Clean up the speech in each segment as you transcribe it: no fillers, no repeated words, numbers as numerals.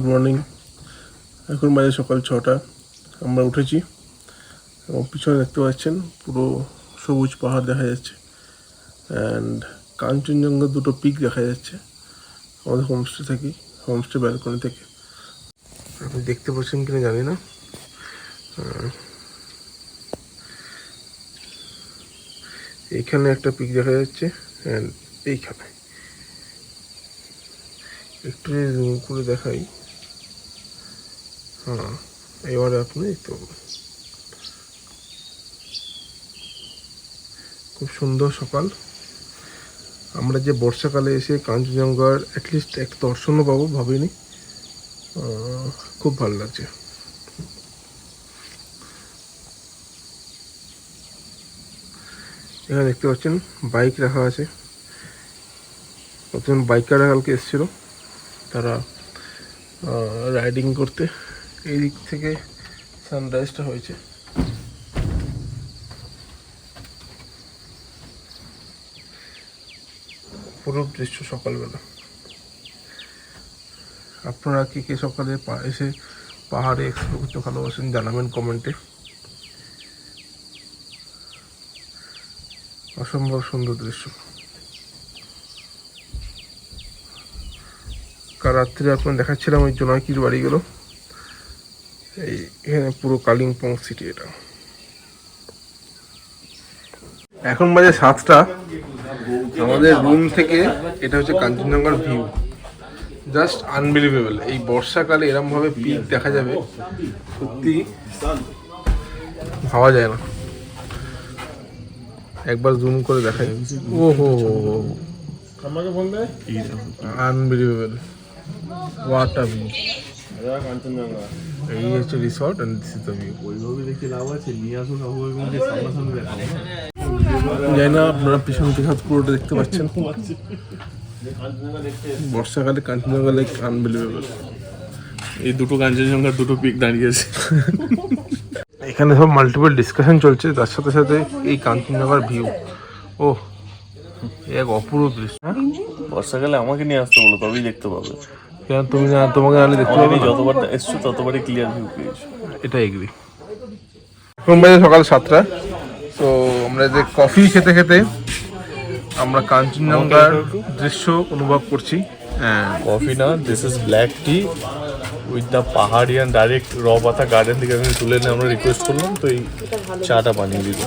Good morning. এখন বাজে সকাল 6টা। আমরা উঠেছি এবং পিছনে দেখতে পাচ্ছেন পুরো সবুজ পাহাড় দেখা যাচ্ছে অ্যান্ড কাঞ্চনজঙ্ঘা দুটো পিক দেখা যাচ্ছে আমাদের হোমস্টে থাকি, হোমস্টে ব্যালকনি থেকে। আপনি দেখতে পাচ্ছেন কিনা জানি না, এইখানে একটা পিক দেখা যাচ্ছে অ্যান্ড এইখানে একটু জুম করে দেখাই। হ্যাঁ, এবারে আপনি দেখতে পাবেন খুব সুন্দর সকাল। আমরা যে বর্ষাকালে এসে কাঞ্চনজঙ্ঘার অ্যাটলিস্ট এক দর্শনও পাবো ভাবিনি। খুব ভালো লাগছে। এখানে দেখতে পাচ্ছেন বাইক রাখা আছে। কতজন বাইকাররা কালকে এসেছিল, তারা রাইডিং করতে। এই দিক থেকে সানরাইজটা হয়েছে। পুরো দৃশ্য সকালবেলা। আপনারা কে কে সকালে এসে পাহাড়ে এক্সপ্লোর করতে ভালোবাসেন জানাবেন কমেন্টে। অসম্ভব সুন্দর দৃশ্য। কাল রাত্রে আপনার দেখাচ্ছিলাম ওই জোনাকির বাড়িগুলো। এখানে পুরো কালিম্পং সিটি। এটা এখন বাজে 7টা। আমাদের রুম থেকে এটা হচ্ছে কাঞ্চনজঙ্ঘার ভিউ। Just unbelievable. এই বর্ষাকালে এরম ভাবে পিক দেখা যাবে, সত্যি ভাবা যায় না। একবার জুম করে দেখাই। ও হো, আনবিলিভেবল। What a view. এই হচ্ছে resort and this is the view. ওইভাবে দেখে লাভ আছে, নিয়ে আসুন সামনাসামনি দেখাবো। জানি না আপনারা পিছন থেকে পুরোটা দেখতে পাচ্ছেন। বর্ষাকালে কাঞ্চনজঙ্ঘা লেক আনবিলিভেবল। এই দুটো কাঞ্চনজঙ্ঘার দুটো পিক দাঁড়িয়েছে। এখানে সব মাল্টিপল ডিসকাশন চলছে, তার সাথে সাথে এই কাঞ্চনজঙ্ঘার ভিউ। ও এক অপূর্ব দৃশ্য। বর্ষাকালে আমাকে নিয়ে আসতে বলো, তবেই দেখতে পাবে। কেন তুমি না, তোমাকে নাহলে দেখতে পাবে না। যতবার এসছো ততবারই ক্লিয়ার ভিউ পেয়েছো। এটা এগ্রি। এখন বাজে সকাল 7টা। তো আমরা যে কফি খেতে খেতে আমরা কাঞ্চনজঙ্ঘার দৃশ্য অনুভব করছি। কফি না, this is black tea with the পাহাড়িয়ান ডাইরেক্ট র পাতা গার্ডেন থেকে আমি তুলে এনে আমরা রিকোয়েস্ট করলাম, তো এই চাটা বানিয়ে দিল।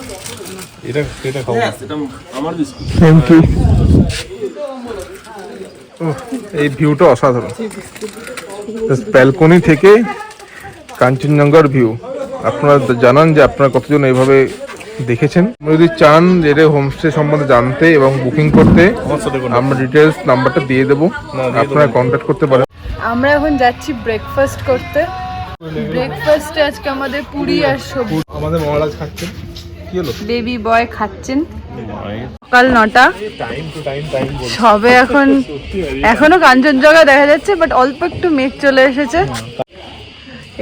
এটা এটা খাবো, এটা আমার বিস্কুট। Thank you. এই ভিউটা অসাধারণ। ব্যালকনি থেকে কাঞ্চনজঙ্ঘার ভিউ। আপনারা জানান যে আপনারা কতজন এইভাবে দেখেছেন। যদি চান এর হোমস্টে সম্বন্ধে জানতে এবং বুকিং করতে, আমরা ডিটেলস নাম্বারটা দিয়ে দেবো, আপনারা কন্ট্যাক্ট করতে পারেন। আমরা এখন যাচ্ছি ব্রেকফাস্ট করতে। ব্রেকফাস্টে আজকে আমাদের পুরি আর সবজি। আমাদের মহারাজ খাচ্ছেন। কি হলো? বেবি বয় খাচ্ছেন। সকাল 9টা সবে। এখনো কাঞ্চনজঙ্ঘা দেখা যাচ্ছে, বাট অল্প একটু মেঘ চলে এসেছে।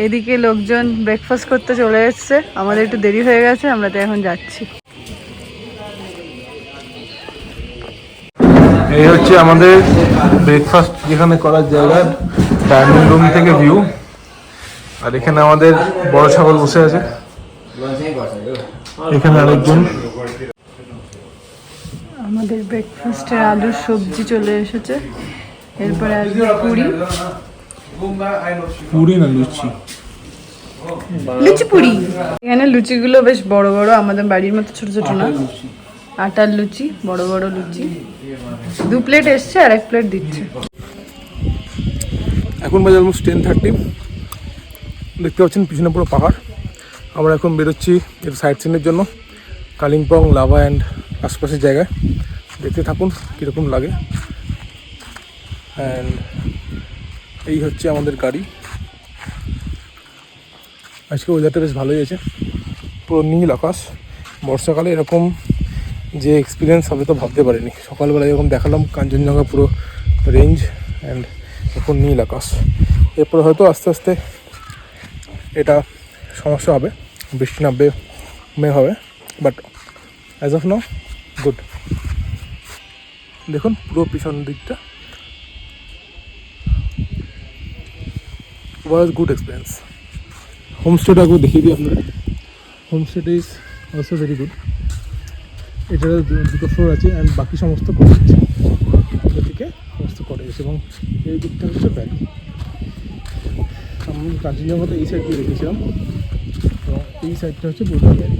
এদিকে লোকজন ব্রেকফাস্ট করতে চলে এসেছে। আমাদের একটু দেরি হয়ে গেছে, আমরা তো এখন যাচ্ছি। এই হচ্ছে আমাদের ব্রেকফাস্ট যেখানে করার জায়গা, ডাইনিং রুম থেকে ভিউ। আর এখানে আমাদের বড় ছাগল বসে আছে। এখানে আরেকজন। আমাদের ব্রেকফাস্টের আলুর সবজি চলে এসেছে। এরপরে আসবে পুরি। পুরি না লুচি? লুচি পুরি। এখানে লুচিগুলো বেশ বড় বড়, আমাদের বাড়ির মতো ছোট ছোট না। আটার লুচি, বড় বড় লুচি। 2 প্লেট এসছে আর 1 প্লেট দিচ্ছে। এখন বাজে অলমোস্ট 10:30। দেখতে পাচ্ছেন পিছনে পুরো পাহাড়। আমরা এখন বেরোচ্ছি এর সাইড সিনের জন্য কালিম্পং, লাভা অ্যান্ড আশপাশের জায়গায়। দেখতে থাকুন কীরকম লাগে। অ্যান্ড এই হচ্ছে আমাদের গাড়ি। আজকে ওয়েদারটা বেশ ভালোই আছে, পুরো নীল আকাশ। বর্ষাকালে এরকম যে এক্সপিরিয়েন্স হবে তো ভাবতে পারিনি। সকালবেলা যখন দেখালাম কাঞ্চনজঙ্ঘা পুরো রেঞ্জ অ্যান্ড এখন নীল আকাশ। এরপরে হয়তো আস্তে আস্তে এটা সমস্যা হবে, বৃষ্টি নামবে, মেঘ হবে, but as of now good. দেখুন পুরো পিছন দিকটা ওয়াজ গুড এক্সপিরিয়েন্স। হোমস্টেটা একবার দেখিয়ে দিই আপনাদের। হোমস্টেটা ইজ অলসো ভেরি গুড। এটার দুটো ফ্লোর আছে অ্যান্ড বাকি সমস্ত কটেজ, এদিকে সমস্ত কটেজ এবং এই দিকটা হচ্ছে ভ্যালি। আমি কাঞ্চনজঙ্ঘাতে এই সাইড দিয়ে রেখেছিলাম এবং এই সাইডটা হচ্ছে বোলপুর ভ্যালি।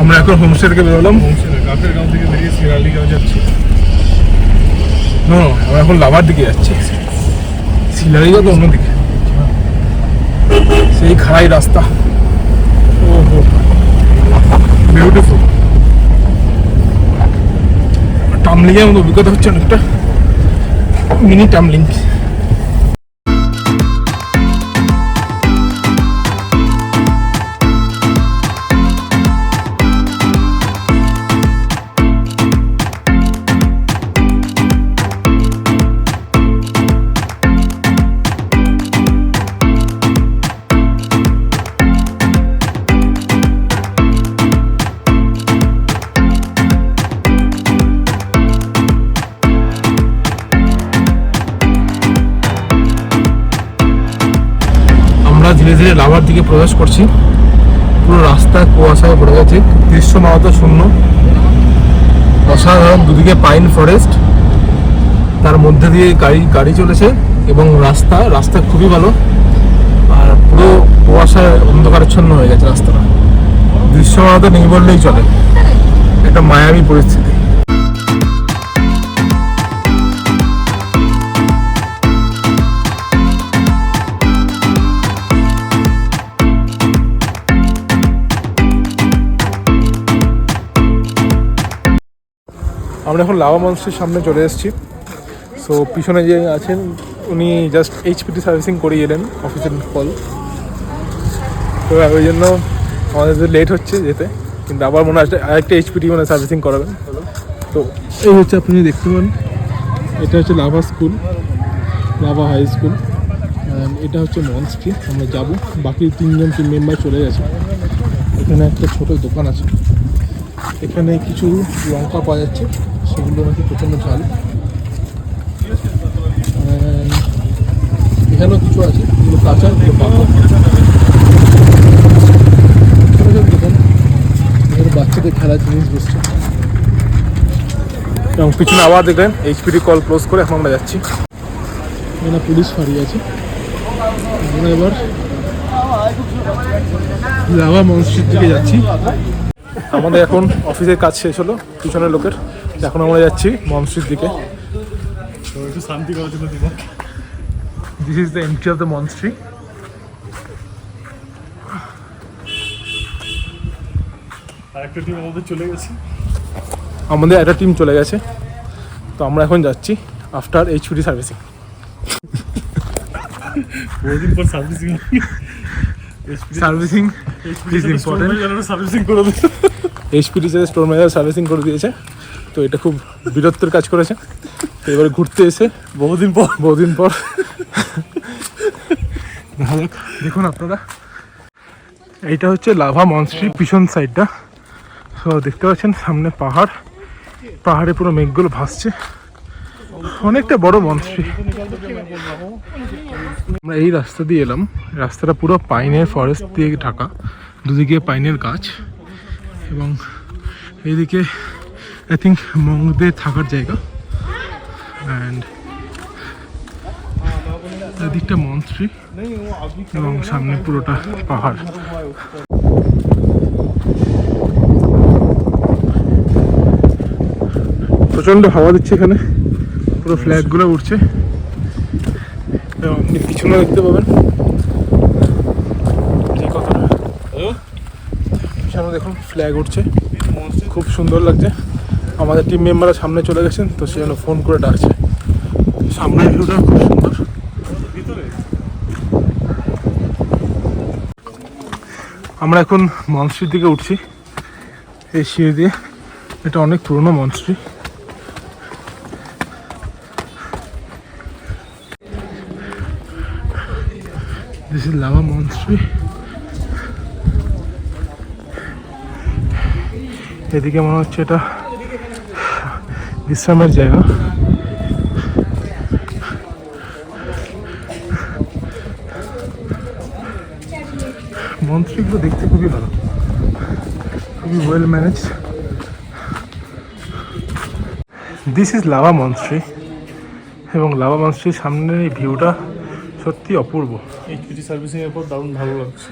আমরা এখন হোমস্টে থেকে বেরোলাম। কাকের গাঁও থেকে বেরিয়ে শিরালি গাঁও যাচ্ছি। না আমরা এখন লাভার দিকে যাচ্ছি, শিলারিগা তো অন্যদিকে, সেই খাড়াই রাস্তা। ওহো বিউটিফুল। টামলিংয়ের মতো অভিজ্ঞতা হচ্ছে অনেকটা, মিনি টামলিং। ধীরে ধীরে লাভার দিকে প্রবেশ করছি। পুরো রাস্তা কুয়াশায় ভরে গেছে, দৃশ্য মাওয়া শূন্য, অসাধারণ। দুদিকে পাইন ফরেস্ট, তার মধ্যে দিয়ে গাড়ি চলেছে এবং রাস্তা খুবই ভালো। আর পুরো কুয়াশায় অন্ধকারাচ্ছন্ন হয়ে গেছে রাস্তাটা। দৃশ্য মাওয়া নেই বললেই চলে, একটা মায়াবী পরিস্থিতি। আমরা এখন লাভা মনস্ট্রির সামনে চলে এসেছি। সো পিছনে যে আছেন উনি জাস্ট এইচপিটি সার্ভিসিং করিয়ে এলেন অফিসের কল, তো ওই জন্য আমাদের লেট হচ্ছে যেতে, কিন্তু আবার মনে হয় আরেকটা এইচপিটি মানে সার্ভিসিং করাবেন। তো এই হচ্ছে আপনি দেখতে পান, এটা হচ্ছে Lava school, Lava high school. এটা হচ্ছে মনস্ট্রি। আমরা যাব, বাকি টিম মেম্বার চলে গেছে। এখানে একটা ছোট দোকান আছে, এখানে কিছু লঙ্কা পাওয়া যাচ্ছে, সেগুলো নাকি প্রচণ্ড ঝাল। এখানেও কিছু আছে, এগুলো কাঁচা, এগুলো পাকা। ছোটো ছোটো দোকান, এখানে বাচ্চাদের খেলার জিনিস বসছে। এবং পিছনে আবার দেখলেন এইচপিটি কল ক্লোজ করে এখন আমরা যাচ্ছি। এখানে পুলিশ ফাঁড়ি আছে। আমরা এবার লাভা মনস্ট্রির দিকে যাচ্ছি। আমাদের এখন অফিসের কাজ শেষ হলো পিছনের লোকের, এখন আমরা যাচ্ছি মনস্ট্রির দিকে। একটু শান্তি করার জন্য দিব। This is the entry of the monastery. আর একটা টিম আমাদের চলে গেছে। আমাদের একটা টিম চলে গেছে, তো আমরা এখন যাচ্ছি আফটার এইচপিটি সার্ভিসিং। বহুদিন পর servicing. Servicing is important. Servicing করে দিয়েছে। এইচপিটি সাথে স্টোর ম্যানেজার সার্ভিসিং করে দিয়েছে, তো এটা খুব বীরত্বের কাজ করেছে। তো এবারে ঘুরতে এসে বহুদিন পর দেখা যাক। দেখুন আপনারা, এইটা হচ্ছে লাভা মনস্ট্রির পিছন সাইডটা। তো দেখতে পাচ্ছেন সামনে পাহাড়ে পুরো মেঘগুলো ভাসছে, অনেকটা বড় মনস্ট্রি। আমরা এই রাস্তা দিয়ে এলাম, রাস্তাটা পুরো পাইনের ফরেস্ট দিয়ে ঢাকা, দুদিকে পাইনের গাছ এবং এইদিকে আই থিঙ্ক মংদের থাকার জায়গা, অ্যান্ড এদিকটা মনস্ট্রি এবং সামনে পুরোটা পাহাড়। প্রচণ্ড হাওয়া দিচ্ছে এখানে, পুরো ফ্ল্যাগগুলো উঠছে এবং আপনি পিছনে দেখতে পাবেন পিছনে দেখুন ফ্ল্যাগ উঠছে, খুব সুন্দর লাগছে। আমাদের টিম মেম্বাররা সামনে চলে গেছেন, তো সে জন্য ফোন করে ডাকছে। সামনের ভিউটা খুব সুন্দর। আমরা এখন মনস্ট্রির দিকে উঠছি এই সিঁড়ি দিয়ে। এটা অনেক পুরনো মনস্ট্রি। This is lava মনস্ট্রি। এদিকে মনে হচ্ছে এটা বিশ্রামের জায়গা। মন্ত্রীগুলো দেখতে খুবই ভালো, খুবই well manage. This is lava মন্ত্রী, এবং লাভা মন্ত্রীর সামনের এই ভিউটা সত্যি অপূর্ব। এইচপিটি সার্ভিসিং এর পর দারুণ ভালো লাগছে।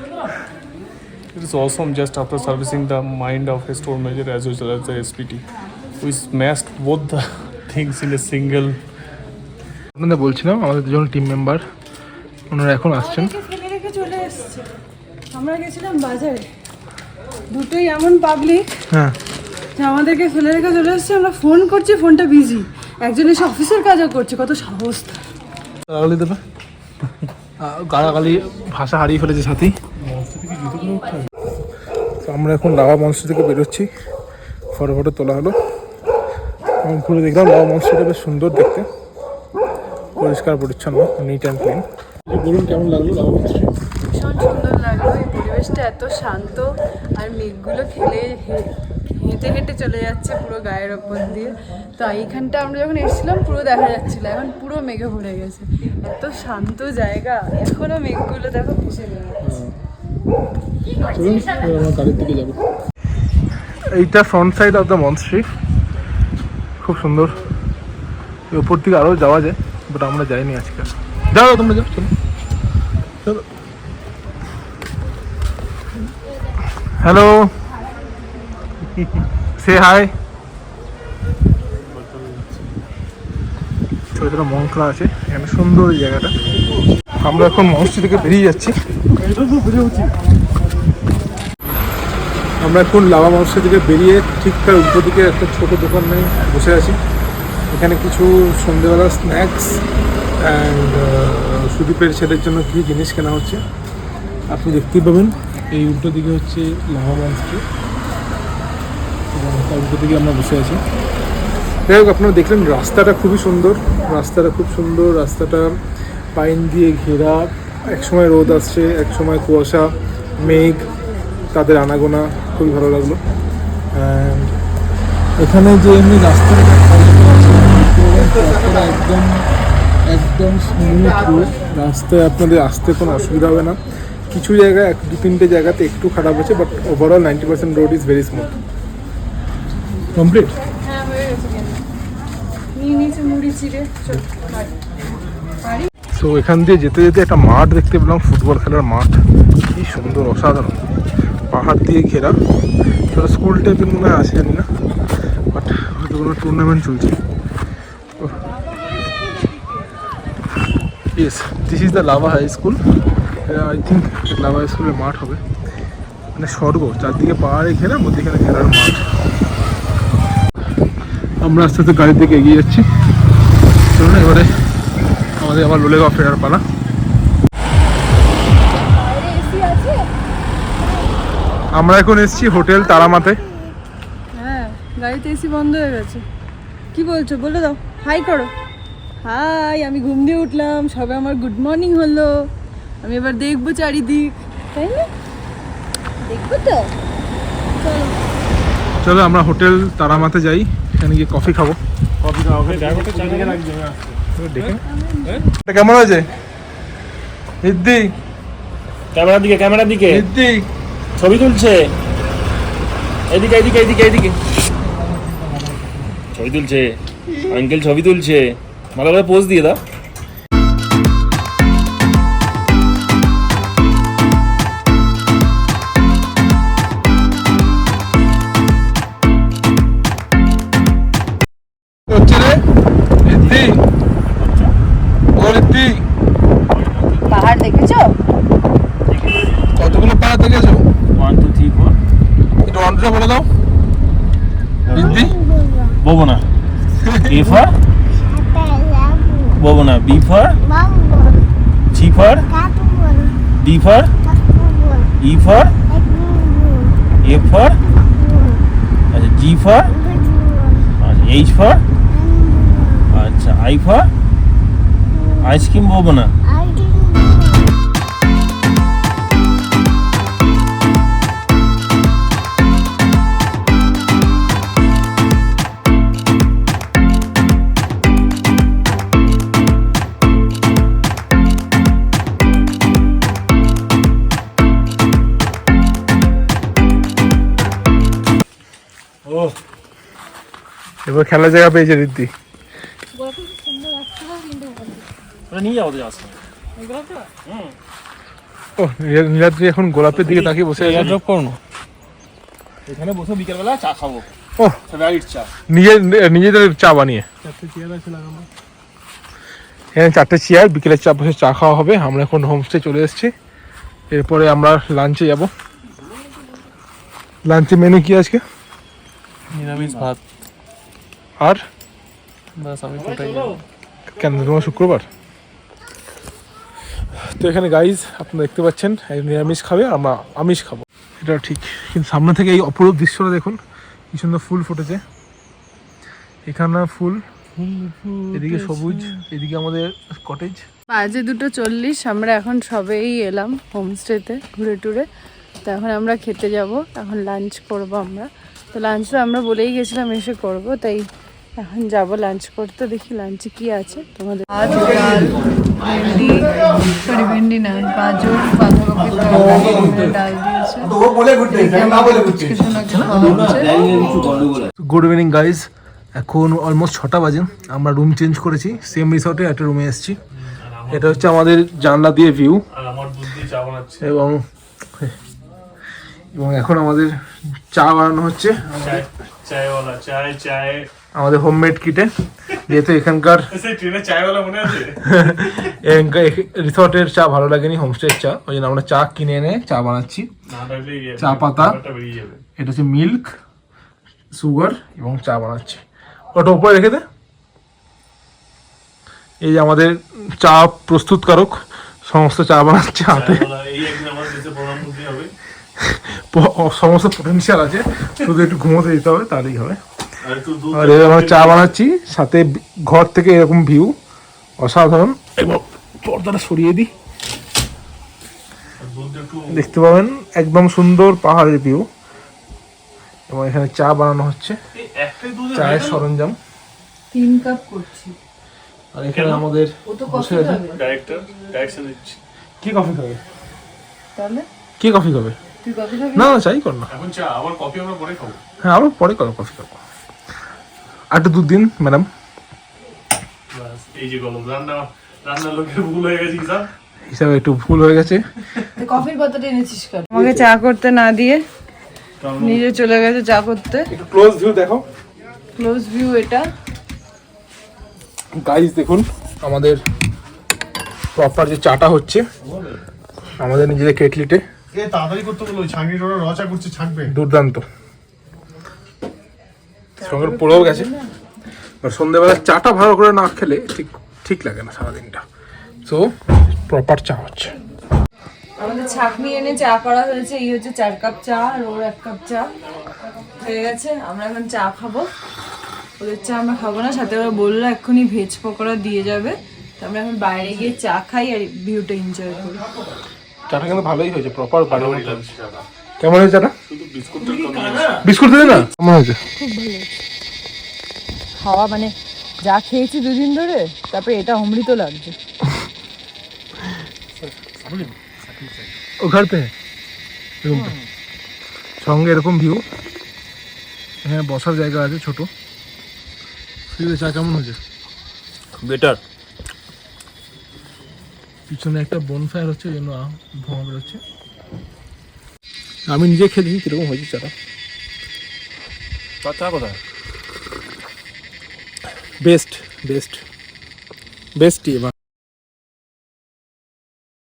It is awesome just after servicing the mind of a store manager as well as the SPT. We smashed both the things in a single. আপনাদের বলছিলাম আমাদের দুজন টিম মেম্বার ওনারা এখন আসছেন। ফেলে রেখে চলে এসেছে। আমরা গেছিলাম বাজারে, দুটোই এমন পাবলিক হ্যাঁ, যে আমাদেরকে ফেলে রেখে চলে এসেছে। আমরা ফোন করছি, ফোনটা বিজি, একজন এসে অফিসের কাজও করছে। কত সাহস! গালাগালি দেবে, গালাগালি ভাষা হারিয়ে ফেলেছে সাথী। তো আমরা এখন লাভা মঞ্চ থেকে বেরোচ্ছি, ফটো ফটো তোলা হলো এবং ঘুরে দেখলাম লাভা মঞ্চটা বেশ সুন্দর দেখতে, পরিষ্কার পরিচ্ছন্ন, নিট অ্যান্ড ক্লিন। বলুন কেমন লাগলো লাভা মঞ্চ? ভীষণ সুন্দর লাগলো, এই পরিবেশটা এত শান্ত, আর মেঘগুলো হেঁটে হেঁটে চলে যাচ্ছে পুরো গায়ের ওপর দিয়ে। তো এইখানটা আমরা যখন এসেছিলাম পুরো দেখা যাচ্ছিল, এখন পুরো মেঘে ভরে গেছে। এত শান্ত জায়গা, এখনো মেঘগুলো দেখো ভেসে বেড়াচ্ছে। এইটা ফ্রন্ট সাইড অফ দ্য মন্ত্রী, খুব সুন্দর। ওপর থেকে আরও যাওয়া যায়, বাট আমরা যাইনি আজকে। যাও তোমরা যাও, চলো চলো। হ্যালো, সে হাই। ছোট ছোট মঙ্কলা আছে এখানে, সুন্দর এই জায়গাটা। আমরা এখন মঞ্চটি থেকে বেরিয়ে যাচ্ছি। আমরা এখন লাভা মঞ্চ থেকে বেরিয়ে ঠিক তার উল্টো দিকে একটা ছোট দোকানে বসে আছি। এখানে কিছু সন্ধ্যেবেলা স্ন্যাক্স অ্যান্ড সুদীপের ছেলের জন্য কিছু জিনিস কেনা হচ্ছে। আপনি দেখতেই পাবেন এই উল্টো দিকে হচ্ছে লাভা মঞ্চটি, এবং তার উল্টো দিকে আমরা বসে আছি। যাই হোক, আপনারা দেখলেন রাস্তাটা খুবই সুন্দর, রাস্তাটা খুব সুন্দর। রাস্তাটা পাইন দিয়ে ঘেরা, একসময় রোদ আসছে, একসময় কুয়াশা, মেঘ, তাদের আনাগোনা, খুবই ভালো লাগলো। অ্যান্ড এখানে যে এমনি রাস্তাটা একদম একদম স্মুথ রোড, রাস্তায় আপনাদের আসতে কোনো অসুবিধা হবে না। কিছু জায়গায় দু তিনটে জায়গাতে একটু খারাপ আছে, but overall 90% road is very smooth. Complete. হ্যাঁ, হয়ে গেছে। নিয়ে নিয়েছে মুড়ি চিড়ে। সো এখান দিয়ে যেতে যেতে একটা মাঠ দেখতে পেলাম, ফুটবল খেলার মাঠ। কি সুন্দর, অসাধারণ, পাহাড় দিয়ে ঘেরা। সেটা স্কুল টাইপের মনে হয় আছে, জানি না, বাট হয়তো কোনো টুর্নামেন্ট চলছে। Yes, this is the Lava high school. I think Lava high স্কুলের মাঠ হবে, মানে স্বর্গ, চারদিকে পাহাড়ে ঘেরা, মধ্যেখানে খেলার মাঠ। আমরা আস্তে আস্তে গাড়ির দিকে এগিয়ে যাচ্ছি। চলুন এবারে আমাদের আবার লোলেগাঁও ফেরার পালা। আমরা এখন এসেছি হোটেল তারামাতে। হ্যাঁ, গাড়িতে এসি বন্ধ হয়ে গেছে। কি বলছো বলে দাও, হাই করো। হাই, আমি ঘুম দিয়ে উঠলাম, সবে আমার গুড মর্নিং হলো। আমি এবার দেখবো চারিদিক, তাই না? দেখবো তো, চলো। চলো আমরা হোটেল তারামাতে যাই, এখানে গিয়ে কফি খাবো। কফি খাওয়া ড্রাইভারটা চালিয়ে রাখবে। দেখে এটা কেমন হয়েছে? হিদ্দি, ক্যামেরার দিকে হিদ্দি ছবি তুলছে। এদিকে এদিকে এদিকে এদিকে ছবি তুলছে, আঙ্কেল ছবি তুলছে। ভালো করে পোজ দিয়ে দাও। হচ্ছে রে হিদ্দি, ও হিদ্দি, পাহাড় দেখেছো? কতগুলো পাহাড় দেখেছো? 1 2 3 4 একটু অন্যটা বলে দাও হিদ্দি। বলবো না। A for বলবো না। B for C for D for E for F for আচ্ছা G for আচ্ছা H for আচ্ছা I for আইসক্রিম বলবো না। এবার খেলার জায়গা পেয়েছে রিদ্ধি। নিয়ে যাবো তো যাচ্ছে ও নীলাদ্রি এখন গোলাপের দিকে তাকিয়ে বসে আছে। ড্রপ করো না, এখানে বসে বিকেলবেলা চা খাবো। ও ফেভারিট চা, নিজেদের চা বানিয়ে। এখানে 4টে চেয়ার, বিকেলের চা বসে চা খাওয়া হবে। আমরা এখন হোমস্টে চলে এসেছি, এরপরে আমরা লাঞ্চে যাব। লাঞ্চে মেনু কি আজকে? নিরামিষ ভাত আর বাস। আমি কোথায় কেন, তোমার শুক্রবার? তো এখানে গাইজ আপনারা দেখতে পাচ্ছেন নিরামিষ খাবে, আমরা আমিষ খাবো, এটা ঠিক। কিন্তু সামনে থেকে এই অপরূপ দৃশ্যটা দেখুন, কি সুন্দর ফুল ফুটেছে। এখানে ফুল, এদিকে সবুজ, এদিকে আমাদের কটেজ। বাজে 2:40, আমরা এখন সবেই এলাম হোমস্টেতে ঘুরে টুরে। তো এখন আমরা খেতে যাব, এখন লাঞ্চ করব আমরা। তো লাঞ্চটা আমরা বলেই গেছিলাম এসে করব, তাই এখন যাব লাঞ্চ করতে। দেখি লাঞ্চে কি আছে তোমাদের। ভাত, ডাল, ভেন্ডি, সরি ভেন্ডি না, গাজর, বাঁধাকপির তরকারি, ডাল দিয়েছে। গুড ইভিনিং গাইজ, এখন অলমোস্ট 6টা বাজে। আমরা রুম চেঞ্জ করেছি, সেম রিসর্টে একটা রুমে এসেছি। এটা হচ্ছে আমাদের জানলা দিয়ে ভিউ, আর আমার দুধ দিয়ে চা বানাচ্ছে। এবং এখন আমাদের চা বানানো হচ্ছে চায়ওয়ালা চায় আমাদের হোমমেড কিটে। যেহেতু এখানকার সেই ট্রেনে চায়ওয়ালা মনে আছে? রিসর্টের চা ভালো লাগেনি, হোমস্টের চা, ওই জন্য আমরা চা কিনে এনে চা বানাচ্ছি। চা পাতা, বেরিয়ে যাবে। এটা হচ্ছে মিল্ক, সুগার এবং চা বানাচ্ছি। ওটা উপরে রেখে দে। এই যে আমাদের চা প্রস্তুতকারক সমস্ত চা বানাচ্ছে হাতে। এই একদিন আমাদের দেশে প্রধানমন্ত্রী হবে। সমস্ত পোটেনশিয়াল আছে, শুধু একটু ঘুমোতে দিতে হবে, তাহলেই হবে। আর একটু দুধ আর এবার আমরা চা বানাচ্ছি, সাথে ঘর থেকে এরকম ভিউ অসাধারণ। এবং পর্দাটা সরিয়ে দিই, দুধ একটু দেখতে পাবেন একদম সুন্দর পাহাড়ের ভিউ। এবং এখানে চা বানানো হচ্ছে, একটাই দুধ চায়ের সরঞ্জাম। 3 কাপ করছি। আর এখানে আমাদের ও তো বসে কফি আছে। খাবে। ডাইরেকশন দিচ্ছি। কি কফি খাবে? তাহলে কি কফি খাবে? তুই কফি খাবি? না না, চাই কর না। এখন চা, আবার কফি আমরা পরে খাবো। হ্যাঁ, আবার পরে করো কফি খাবো। আর একটু দুধ দিন ম্যাডাম। বাস, এই যে গল্প, রান্নার লোকের ভুল হয়ে গেছে স্যার। হিসাবে একটু ভুল হয়ে গেছে। তুই কফির পাতাটা এনেছিস কেন? আমাকে চা করতে না দিয়ে নিজে চলে গেছে চা করতে। একটু ক্লোজ ভিউ দেখো ক্লোজ ভিউ এটা। গাইস দেখুন আমাদের প্রপার যে চাটা হচ্ছে আমাদের নিজেদের কেটলিতে, এ তাড়াতাড়ি করতে বলো, ছাঁকনিটা ওরা রচা করছে, ছাঁকবে। দুর্দান্ত। সঙ্গে পড়েও গেছে। আর সন্ধ্যেবেলা চাটা ভালো করে না খেলে ঠিক লাগে না সারাদিনটা। সো প্রপার চা হচ্ছে। আমাদের ছাঁকনি এনে চা করা হয়েছে। এই হচ্ছে 4 কাপ চা আর ওর 1 কাপ চা হয়ে গেছে। আমরা এখন চা খাবো, ওদের চা আমরা খাবো না। সাথে ওরা বললো এক্ষুনি ভেজ পকোড়া দিয়ে যাবে। তো আমরা এখন বাইরে গিয়ে চা খাই আর ভিউটা এনজয় করি। চাটা কিন্তু ভালোই হয়েছে, প্রপার বাড়ি বাড়ি। কেমন হয়েছে চাটা? শুধু বিস্কুটটা কম বিস্কুট দিলে না? কেমন হয়েছে? খুব ভালো খাওয়া, মানে যা খেয়েছি 2 দিন ধরে, তারপরে এটা অমৃত লাগছে। ও ঘর পে রুমটা সঙ্গে এরকম ভিউ, এখানে বসার জায়গা আছে ছোট। চা কেমন হয়েছে? বেটার। পিছনে একটা বনফায়ার হচ্ছে, ওই জন্য ধোঁয়া বেরোচ্ছে। আমি নিজে খেয়ে দেখি কিরকম হয়েছে চাটা। চা কোথায়? বেস্ট বেস্ট বেস্টই এবার।